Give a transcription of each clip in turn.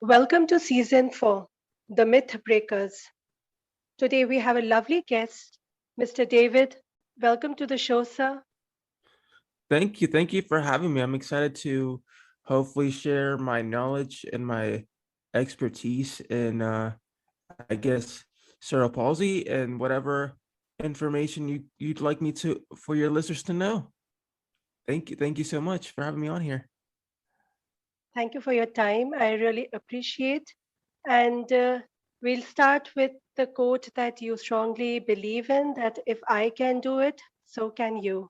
Welcome to season 4, The Myth Breakers. Today we have a lovely guest, Mr. David. Welcome to the show, sir. Thank you. Thank you for having me. I'm excited to hopefully share my knowledge and my expertise in I guess cerebral palsy and whatever information you'd like me to for your listeners to know. Thank you. Thank you so much for having me on here. Thank you for your time. I really appreciate. And we'll start with the quote that you strongly believe in that if I can do it, so can you.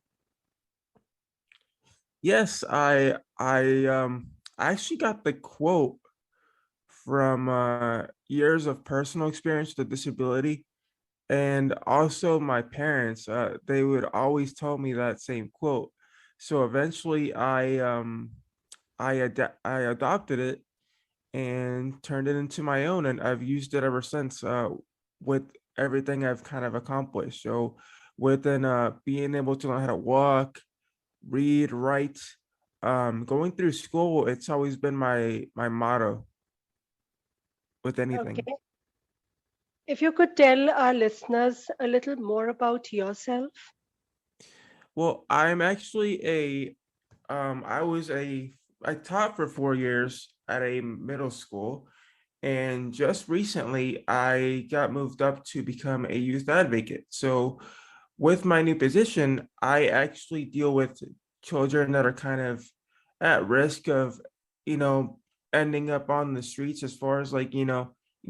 Yes, I actually got the quote from years of personal experience with disability. And also my parents, they would always tell me that same quote. So eventually I adopted it and turned it into my own, and I've used it ever since, with everything I've kind of accomplished. So within being able to learn how to walk, read, write, going through school, it's always been my motto with anything. Okay. If you could tell our listeners a little more about yourself. Well, I'm actually I was I taught for 4 years at a middle school, and just recently I got moved up to become a youth advocate. So with my new position, I actually deal with children that are kind of at risk of, you know, ending up on the streets as far as like,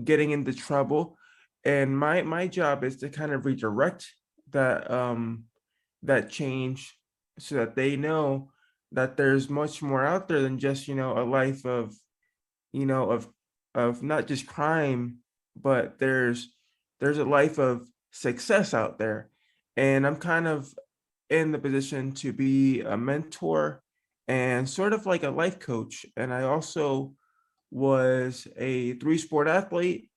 getting into trouble. And my job is to kind of redirect that that change so that they know that there's much more out there than just, a life of, you know, of not just crime, but there's a life of success out there. And I'm kind of in the position to be a mentor and sort of like a life coach. And I also was a three-sport athlete.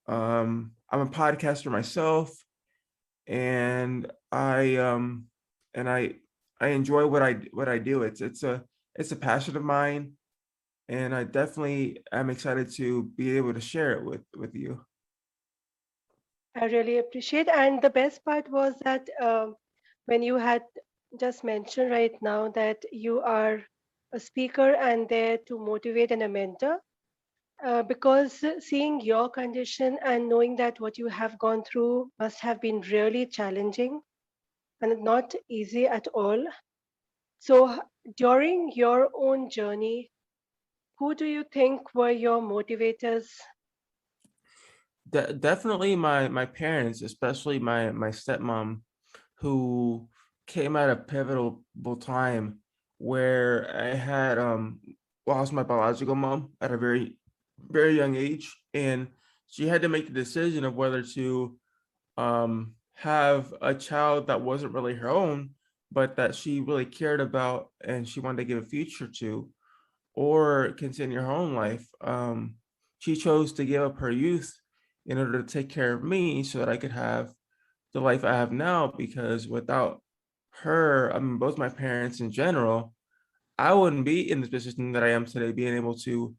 I'm a podcaster myself, and I enjoy what I do. It's a passion of mine, and I definitely am excited to be able to share it with you. I really appreciate. And the best part was that when you had just mentioned right now that you are a speaker and there to motivate and a mentor, because seeing your condition and knowing that what you have gone through must have been really challenging and not easy at all. So, during your own journey, who do you think were your motivators? Definitely my parents, especially my stepmom, who came at a pivotal time where I had lost my biological mom at a very young age, and she had to make the decision of whether to have a child that wasn't really her own, but that she really cared about and she wanted to give a future to, or continue her own life. She chose to give up her youth in order to take care of me so that I could have the life I have now. Because without her, I mean, both my parents in general, I wouldn't be in this position that I am today, being able to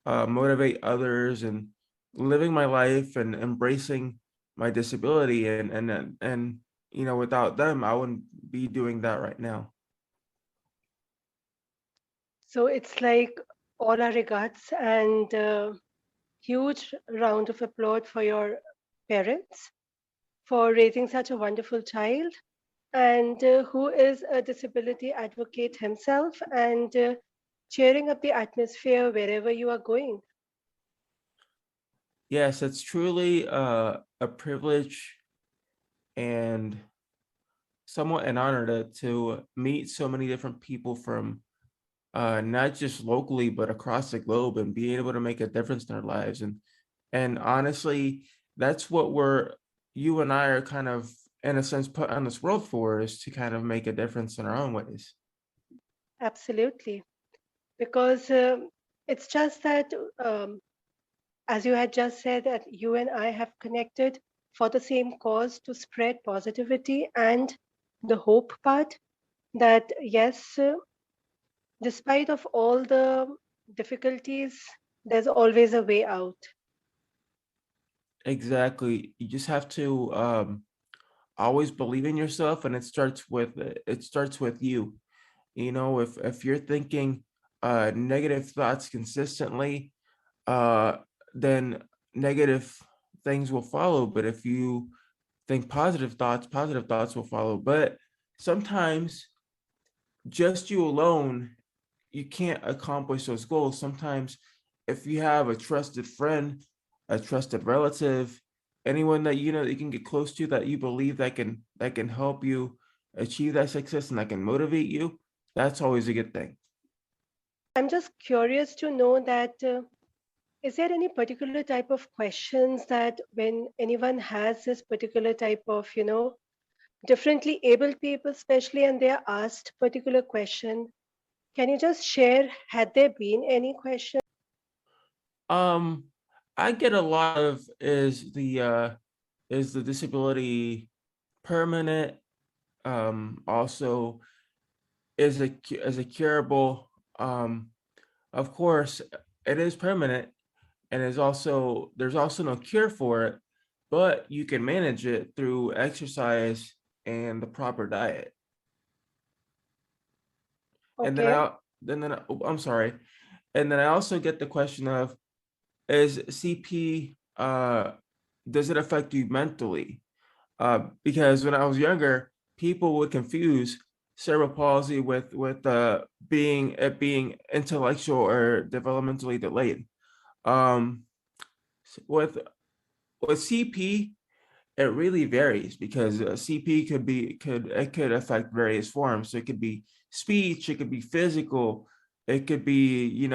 motivate others and living my life and embracing my disability. And without them, I wouldn't be doing that right now. So, it's like all our regards and huge round of applause for your parents for raising such a wonderful child and who is a disability advocate himself and cheering up the atmosphere wherever you are going. Yes, it's truly a privilege and somewhat an honor to meet so many different people from not just locally but across the globe, and being able to make a difference in their lives. And honestly, that's what you and I are kind of, in a sense, put on this world for, is to kind of make a difference in our own ways. Absolutely. Because it's just that, as you had just said, that you and I have connected for the same cause to spread positivity and the hope part that, yes, despite of all the difficulties there's always a way out. Exactly. You just have to always believe in yourself, and it starts with you. You know, if you're thinking negative thoughts consistently, uh then negative things will follow. But if you think positive thoughts will follow. But sometimes just you alone, you can't accomplish those goals. Sometimes if you have a trusted friend, a trusted relative, anyone that you know that you can get close to, that you believe that can help you achieve that success and that can motivate you, that's always a good thing. I'm just curious to know that is there any particular type of questions that when anyone has this particular type of, differently abled people, especially, and they are asked particular question, can you just share, had there been any question? Um, I get a lot of is the disability permanent? Also, is it curable? Of course, it is permanent, and there's also no cure for it, but you can manage it through exercise and the proper diet. And then Okay. I'm sorry, and then I also get the question of, is CP does it affect you mentally? Because when I was younger, people would confuse cerebral palsy with being intellectual or developmentally delayed. Um, with CP, it really varies because CP could affect various forms. So it could be speech, it could be physical, it could be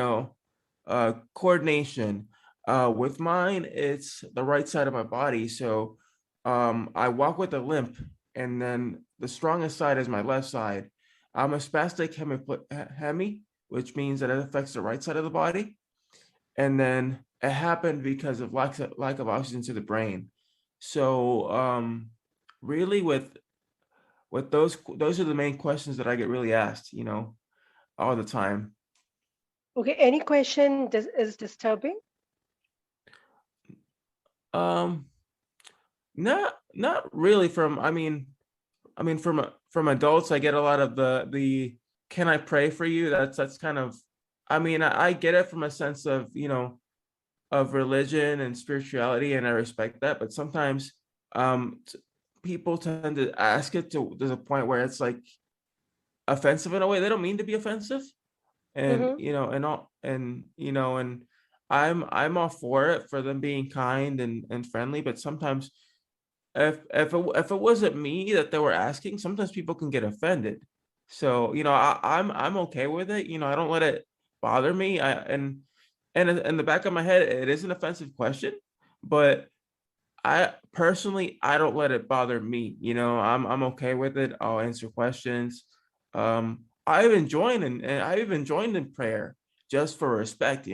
coordination. With mine, it's the right side of my body. So I walk with a limp, and then the strongest side is my left side. I'm a spastic hemi, which means that it affects the right side of the body. And then it happened because of lack of oxygen to the brain. So really with those are the main questions that I get really asked, all the time. Okay. Any question is disturbing? Um, not really. From adults, I get a lot of the can I pray for you? That's kind of, I get it from a sense of, of religion and spirituality, and I respect that. But sometimes people tend to ask it to there's a point where it's like offensive in a way. They don't mean to be offensive, and Mm-hmm. and I'm all for it, for them being kind and friendly. But sometimes if it wasn't me that they were asking, sometimes people can get offended. So I'm okay with it. I don't let it bother me. And in the back of my head, it is an offensive question, but I personally, I don't let it bother me. I'm okay with it. I'll answer questions. I've even joined in prayer just for respect.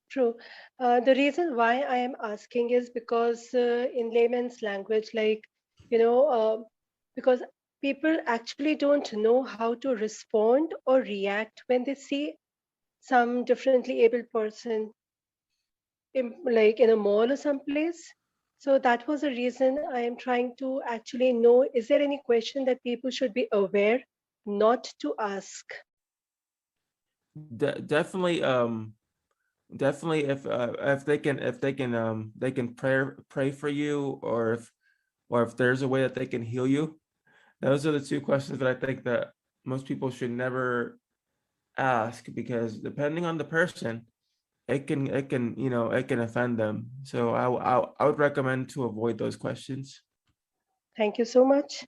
True. The reason why I am asking is because, in layman's language, you know, uh, because people actually don't know how to respond or react when they see some differently abled person like in a mall or someplace. So that was the reason I am trying to actually know, is there any question that people should be aware not to ask? Definitely, definitely, if they can pray for you, or if there's a way that they can heal you. Those are the two questions that I think that most people should never ask, because depending on the person, it can offend them. So I would recommend to avoid those questions. Thank you so much.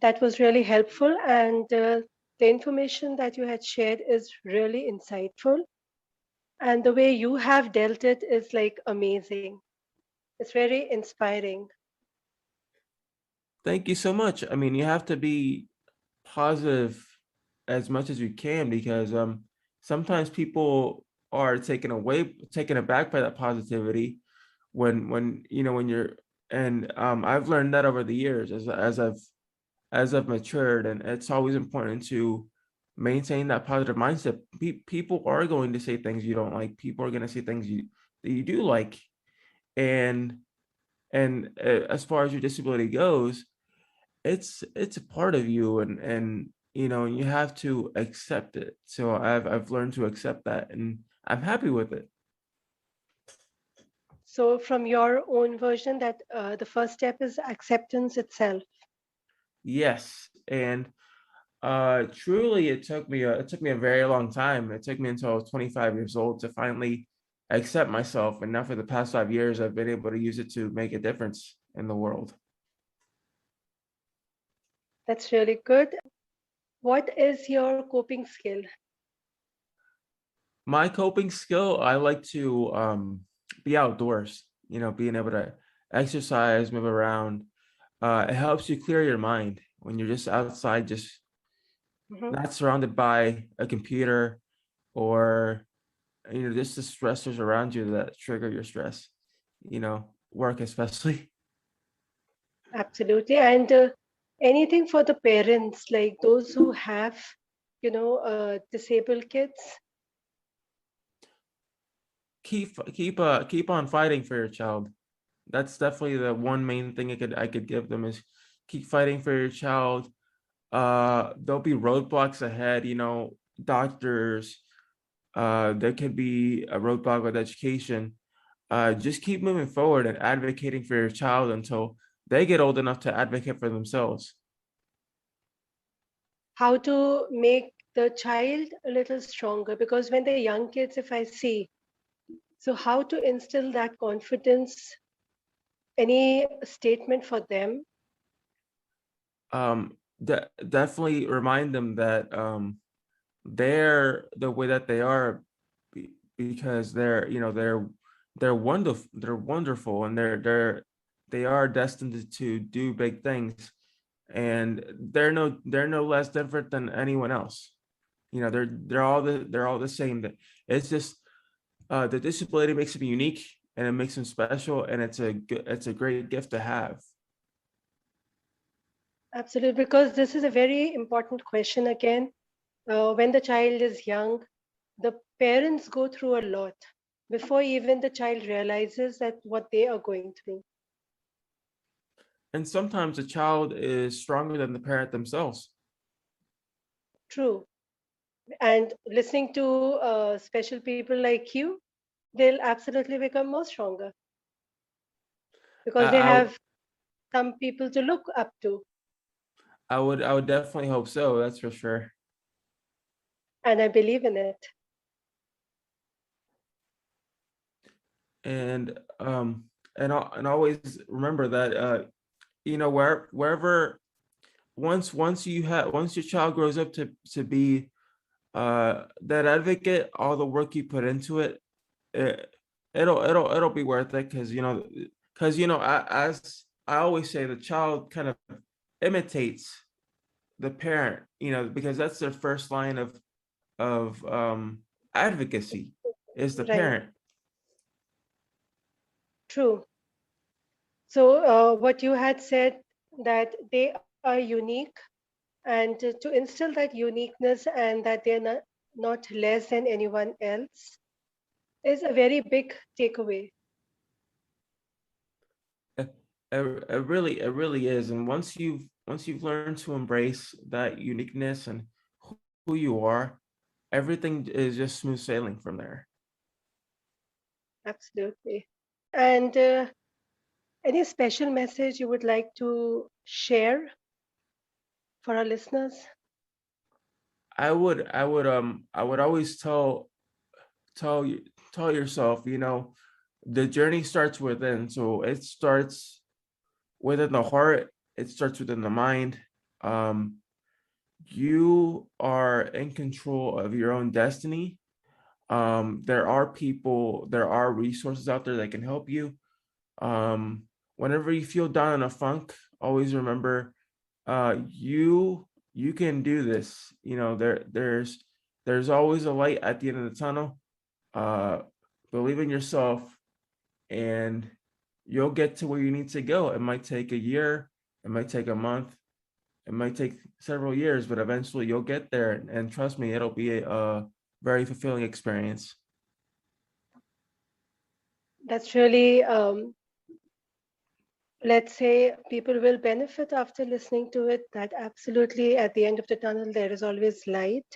That was really helpful, and the information that you had shared is really insightful. And the way you have dealt it is like amazing. It's very inspiring. Thank you so much. You have to be positive as much as you can, because sometimes people are taken aback by that positivity when you're, and I've learned that over the years as I've matured, and it's always important maintain that positive mindset. People are going to say things you don't like. People are going to say things that you do like. And as far as your disability goes, it's a part of you, and you know, you have to accept it. So I've learned to accept that, and I'm happy with it. So, from your own version, that the first step is acceptance itself. Yes, and truly, it took me a very long time. It took me until I was 25 years old to finally accept myself, and now for the past 5 years, I've been able to use it to make a difference in the world. That's really good. What is your coping skill? My coping skill, I like to be outdoors. You know, being able to exercise, move around. It helps you clear your mind when you're just outside, just Mhm. not surrounded by a computer or, you know, just the stressors around you that trigger your stress. You know, work especially. Absolutely. And anything for the parents, like those who have, disabled kids. Keep on fighting for your child. That's definitely the one main thing I could give them is keep fighting for your child. There'll be roadblocks ahead, you know, doctors, there could be a roadblock with education. Just keep moving forward and advocating for your child until they get old enough to advocate for themselves. How to make the child a little stronger, because when they're young kids, if I see, so how to instill that confidence, any statement for them? Definitely remind them that they're the way that they are because they're, you know, they're wonderful, and they are destined to do big things, and they're no less different than anyone else. You know, they're all the same. That it's just the disability makes them unique, and it makes them special, and it's a great gift to have. Absolutely, because this is a very important question again. When the child is young, the parents go through a lot before even the child realizes that what they are going through. And sometimes a child is stronger than the parent themselves. True. And listening to special people like you, they'll absolutely become more stronger because they I have some people to look up to. I would definitely hope so. That's for sure. And I believe in it. And and always remember that you know, wherever once your child grows up to be that advocate, all the work you put into it, it it'll be worth it, because you know, as I always say, the child kind of imitates the parent, you know, because that's their first line of advocacy is the Right. parent. True. So, what you had said, that they are unique, and to instill that uniqueness and that they're not less than anyone else is a very big takeaway. It really is. And once you've learned to embrace that uniqueness and who you are, everything is just smooth sailing from there. Absolutely. And any special message you would like to share for our listeners? I would always tell you tell yourself, you know, the journey starts within. So it starts within the heart, it starts within the mind. Um, you are in control of your own destiny. There are people, there are resources out there that can help you. Um, Whenever you feel down in a funk, always remember, you can do this. You know, there's always a light at the end of the tunnel. Uh, Believe in yourself, and you'll get to where you need to go. It might take a year, it might take a month, it might take several years, but eventually you'll get there. And trust me, it'll be a very fulfilling experience. That's really, let's say, people will benefit after listening to it. That absolutely, at the end of the tunnel, there is always light.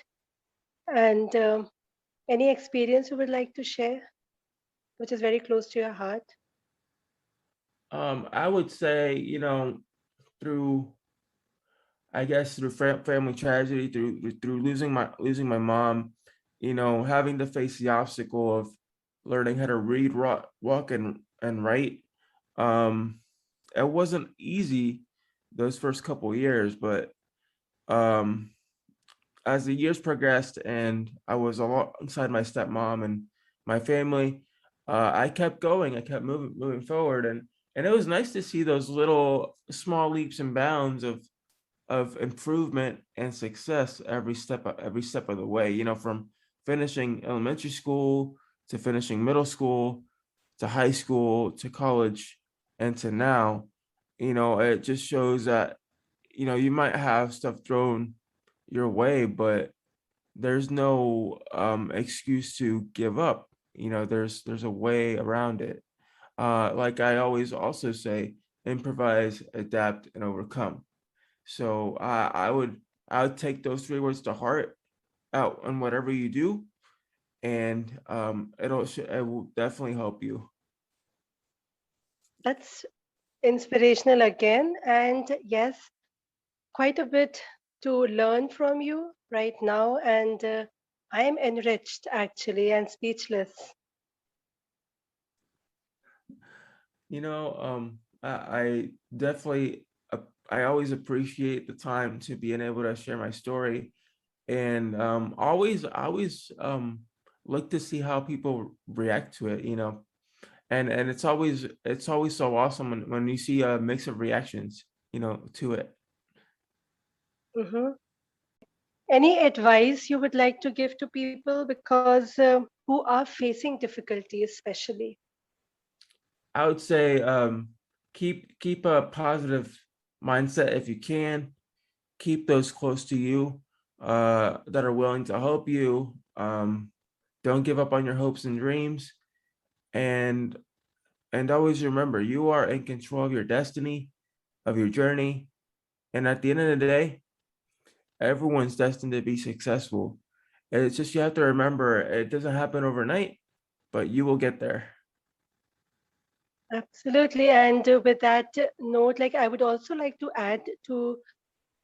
And any experience you would like to share, which is very close to your heart? I would say, through I guess through family tragedy, through losing my mom, having to face the obstacle of learning how to read, walk, and write. Um, it wasn't easy those first couple years, but um, as the years progressed and I was alongside my stepmom and my family, I kept going. I kept moving forward, and it was nice to see those little small leaps and bounds of improvement and success every step of the way. From finishing elementary school to finishing middle school to high school to college and to now. It just shows that you might have stuff thrown your way, but there's no excuse to give up. There's a way around it. Like I always also say, improvise, adapt, and overcome. So I would take those three words to heart out on whatever you do, and it will definitely help you. That's inspirational again. And yes, quite a bit to learn from you right now. And I am enriched actually and speechless. I definitely I always appreciate the time to being able to share my story, and always look to see how people react to it. And it's always so awesome when you see a mix of reactions, to it. Mhm. Any advice you would like to give to people because who are facing difficulty, especially? I would say keep a positive mindset if you can. Keep those close to you that are willing to help you. Don't give up on your hopes and dreams, and always remember you are in control of your destiny, of your journey, and at the end of the day, everyone's destined to be successful. It's just you have to remember it doesn't happen overnight, but you will get there. Absolutely. And with that note, like I would also like to add to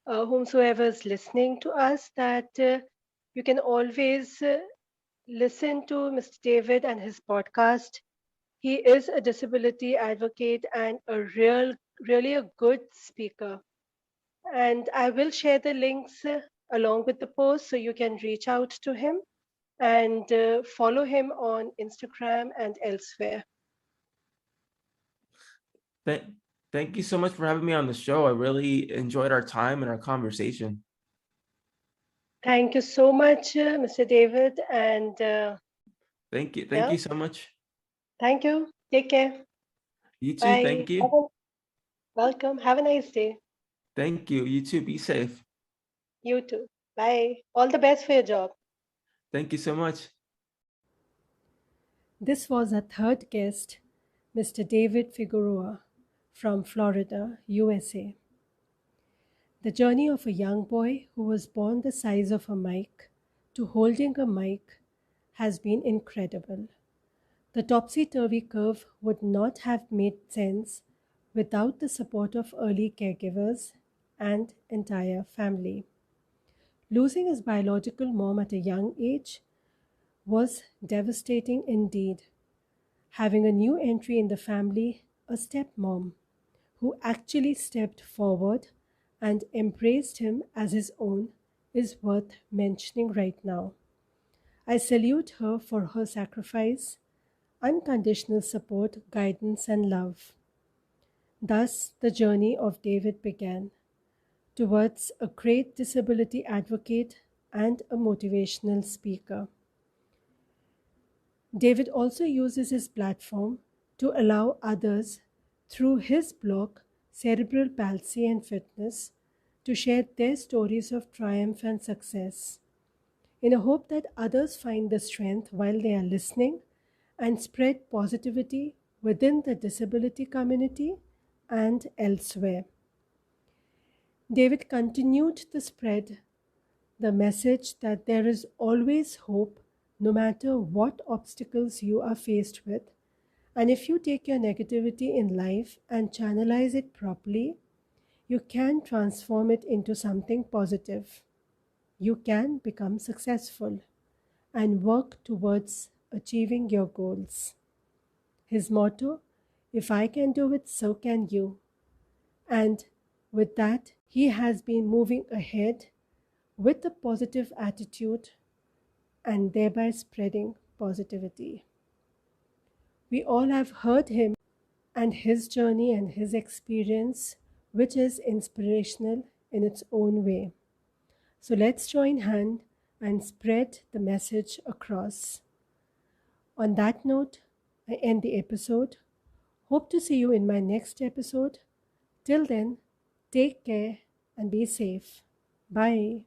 whomsoever is listening to us that you can always listen to Mr. David and his podcast. He is a disability advocate and really a good speaker. And I will share the links along with the post so you can reach out to him and follow him on Instagram and elsewhere. Thank, thank you so much for having me on the show. I really enjoyed our time and our conversation. Thank you so much, Mr. David. And Thank you. Thank yeah, you so much. thank you. Take care. You too. Bye. Thank you. Welcome. Have a nice day. Thank you. You too. Be safe. You too. Bye. All the best for your job. Thank you so much. This was our third guest, Mr. David Figueroa from Florida, USA. The journey of a young boy who was born the size of a mic to holding a mic has been incredible. The topsy turvy curve would not have made sense without the support of early caregivers and entire family. Losing his biological mom at a young age was devastating indeed. Having a new entry in the family, a stepmom, who actually stepped forward and embraced him as his own, is worth mentioning right now. I salute her for her sacrifice, unconditional support, guidance, and love. Thus, the journey of David began towards a great disability advocate and a motivational speaker. David also uses his platform to allow others, through his blog, Cerebral Palsy and Fitness, to share their stories of triumph and success, in a hope that others find the strength while they are listening and spread positivity within the disability community and elsewhere. David continued to spread the message that there is always hope no matter what obstacles you are faced with. And if you take your negativity in life and channelize it properly, you can transform it into something positive. You can become successful and work towards achieving your goals. His motto, "If I can do it, so can you." And with that, he has been moving ahead with a positive attitude and thereby spreading positivity. We all have heard him and his journey and his experience, which is inspirational in its own way. So let's join hand and spread the message across. On that note, I end the episode. Hope to see you in my next episode. Till then, take care and be safe. Bye.